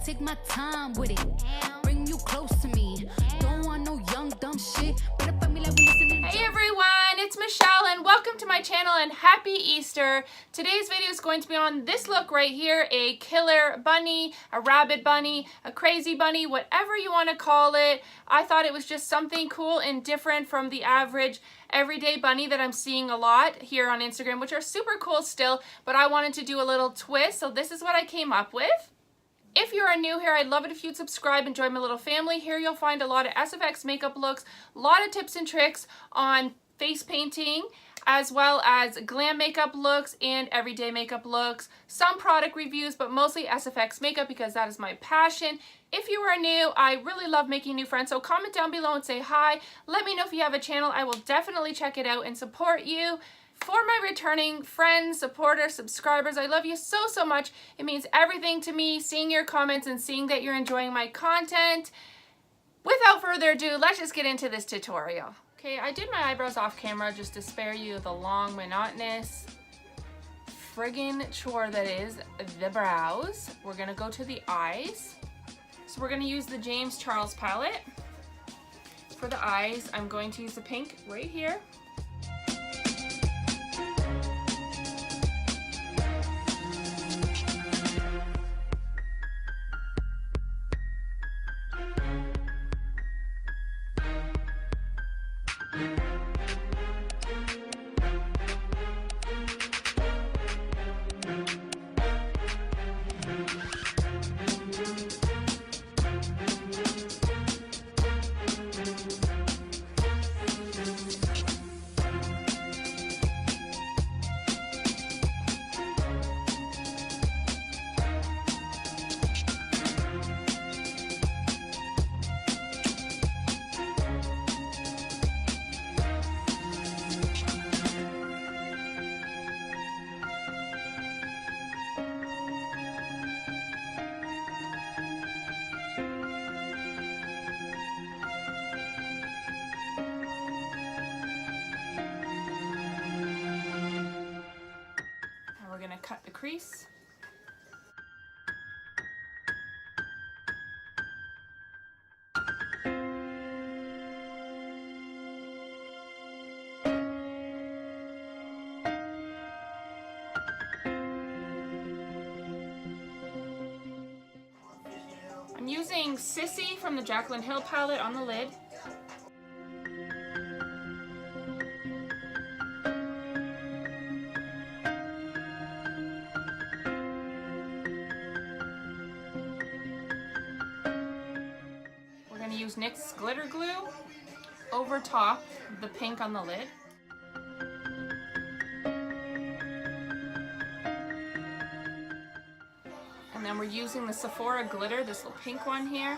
take my time with it. Bring you close to me. Don't want no young dumb shit. Better fuck me like we listening. Hey everyone, it's Michelle and welcome to my channel and happy Easter. Today's video is going to be on this look right here, a killer bunny, a rabbit bunny, a crazy bunny, whatever you want to call it. I thought it was just something cool and different from the average everyday bunny that I'm seeing a lot here on Instagram, which are super cool still, but I wanted to do a little twist, so this is what I came up with. If you are new here, I'd love it if you'd subscribe and join my little family. Here you'll find a lot of SFX makeup looks, a lot of tips and tricks on face painting, as well as glam makeup looks and everyday makeup looks. Some product reviews, but mostly SFX makeup because that is my passion. If you are new, I really love making new friends, so comment down below and say hi. Let me know if you have a channel. I will definitely check it out and support you. For my returning friends, supporters, subscribers, I love you so, so much. It means everything to me, seeing your comments and seeing that you're enjoying my content. Without further ado, let's just get into this tutorial. Okay, I did my eyebrows off camera just to spare you the long, monotonous friggin' chore that is the brows. We're gonna go to the eyes. So we're gonna use the James Charles palette. For the eyes, I'm going to use the pink right here. We're gonna cut the crease. I'm using Sissy from the Jaclyn Hill palette on the lid. Use NYX glitter glue over top the pink on the lid. And then we're using the Sephora glitter, this little pink one here.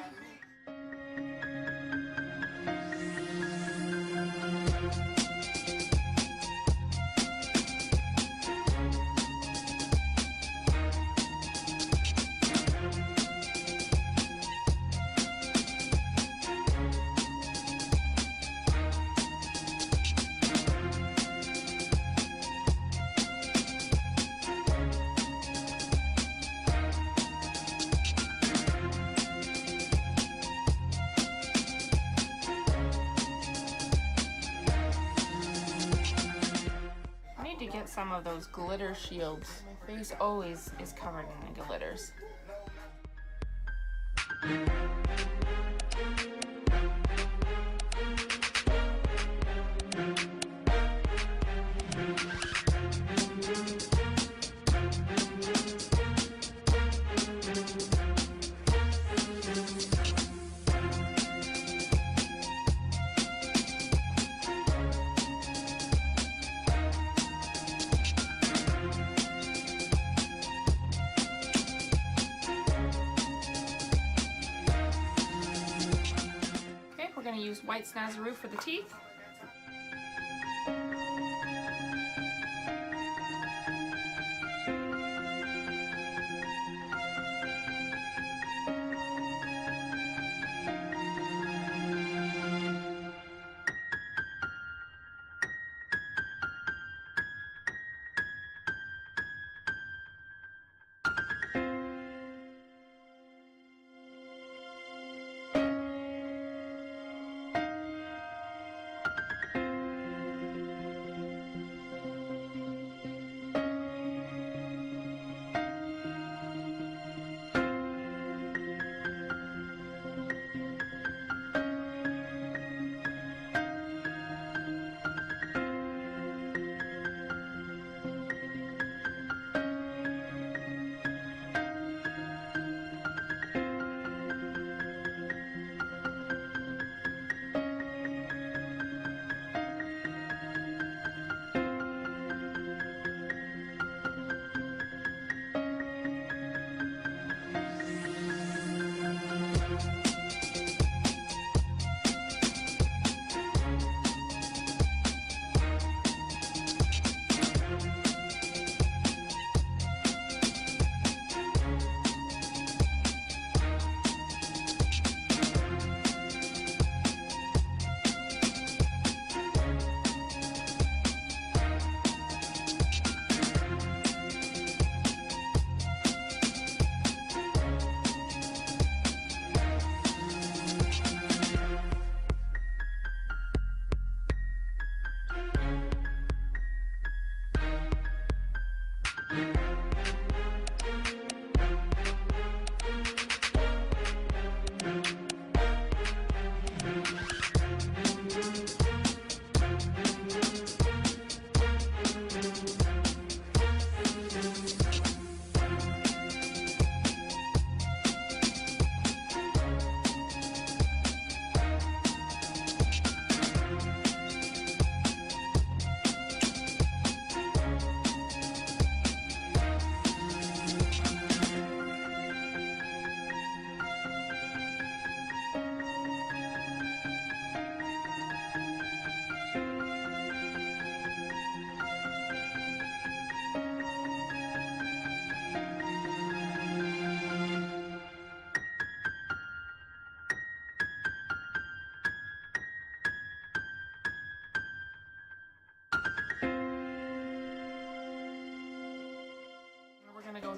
Get some of those glitter shields. My face always is covered in glitters. We're going to use white Snazaroo for the teeth.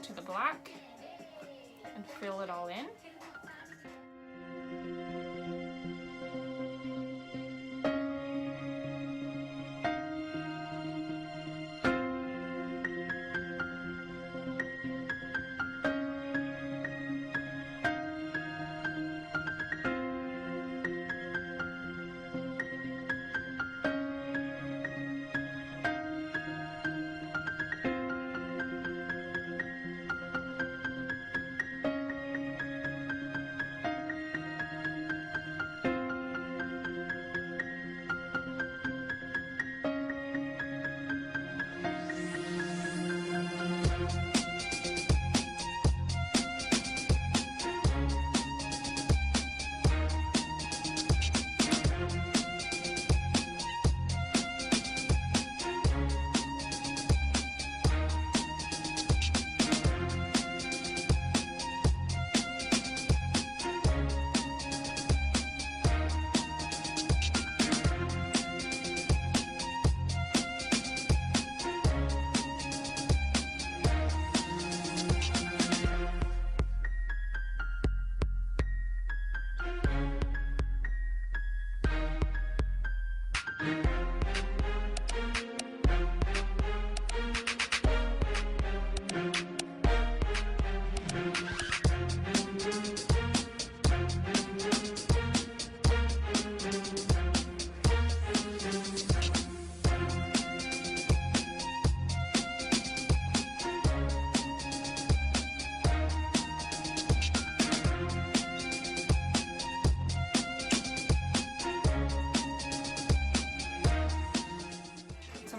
to the black and fill it all in.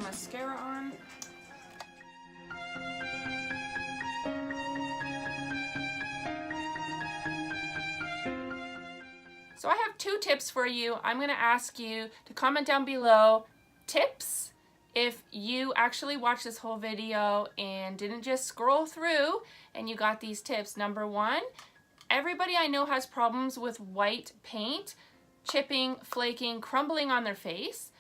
Mascara on. So I have 2 tips for you. I'm going to ask you to comment down below tips if you actually watched this whole video and didn't just scroll through and you got these tips. Number 1, everybody I know has problems with white paint chipping, flaking, crumbling on their face.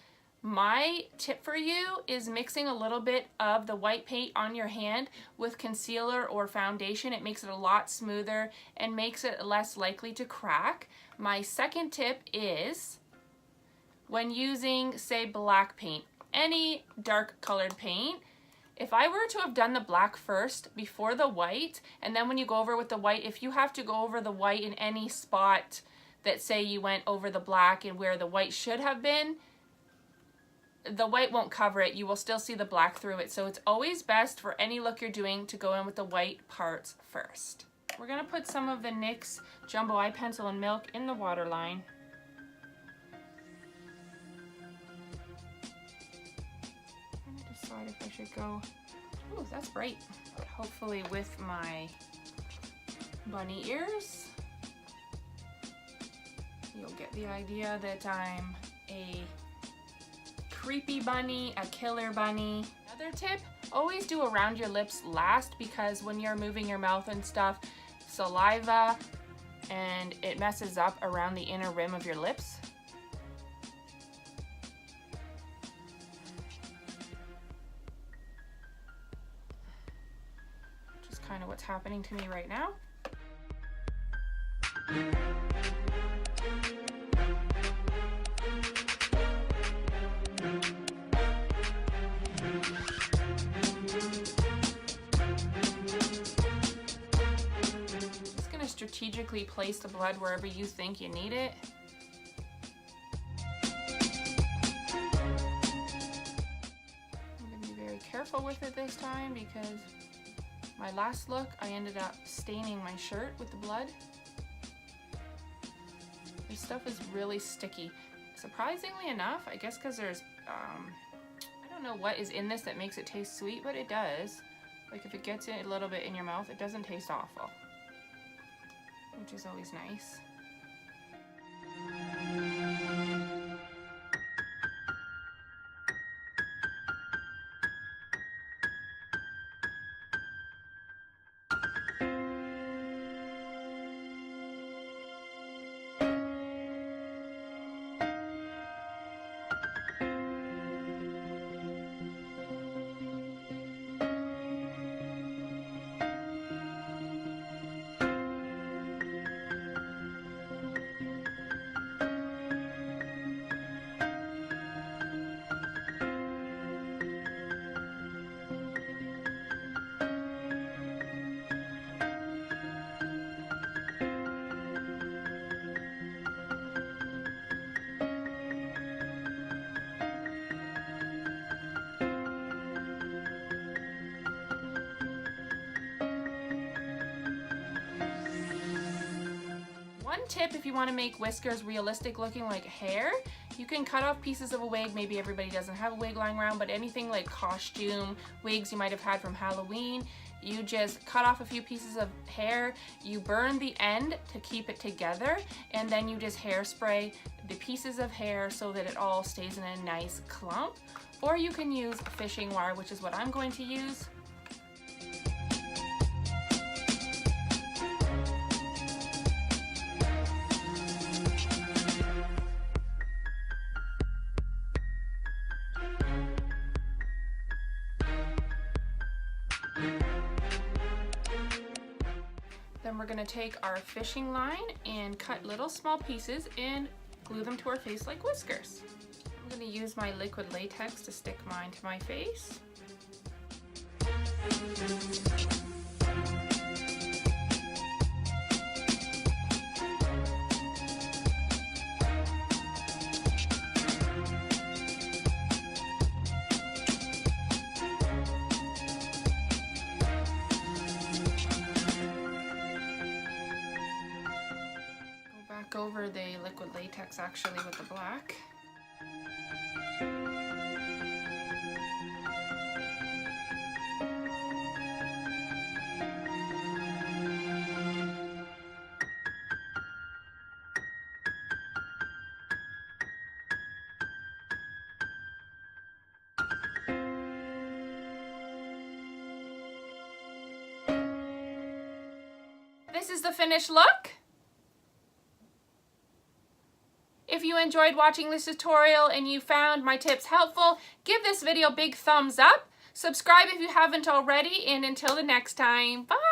My tip for you is mixing a little bit of the white paint on your hand with concealer or foundation. It makes it a lot smoother and makes it less likely to crack. My second tip is when using, say, black paint, any dark colored paint, if I were to have done the black first before the white, and then when you go over with the white, if you have to go over the white in any spot that, say, you went over the black and where the white should have been, the white won't cover it. You will still see the black through it. So it's always best for any look you're doing to go in with the white parts first. We're going to put some of the NYX Jumbo Eye Pencil and Milk in the waterline. I'm trying to decide if I should go, ooh, that's bright. Hopefully with my bunny ears, you'll get the idea that I'm a creepy bunny, a killer bunny. Another tip, always do around your lips last, because when you're moving your mouth and stuff, saliva and it messes up around the inner rim of your lips. Which is kind of what's happening to me right now. Strategically place the blood wherever you think you need it. I'm going to be very careful with it this time, because my last look I ended up staining my shirt with the blood. This stuff is really sticky. Surprisingly enough, I guess because there's I don't know what is in this that makes it taste sweet, but it does. Like if it gets a little bit in your mouth, it doesn't taste awful, which is always nice. One tip if you want to make whiskers realistic looking like hair, you can cut off pieces of a wig. Maybe everybody doesn't have a wig lying around, but anything like costume wigs you might have had from Halloween, you just cut off a few pieces of hair, you burn the end to keep it together, and then you just hairspray the pieces of hair so that it all stays in a nice clump. Or you can use fishing wire, which is what I'm going to use. Then we're going to take our fishing line and cut little small pieces and glue them to our face like whiskers. I'm going to use my liquid latex to stick mine to my face. Over the liquid latex actually with the black. This is the finished look. If you enjoyed watching this tutorial and you found my tips helpful, give this video a big thumbs up. Subscribe if you haven't already, and until the next time, bye!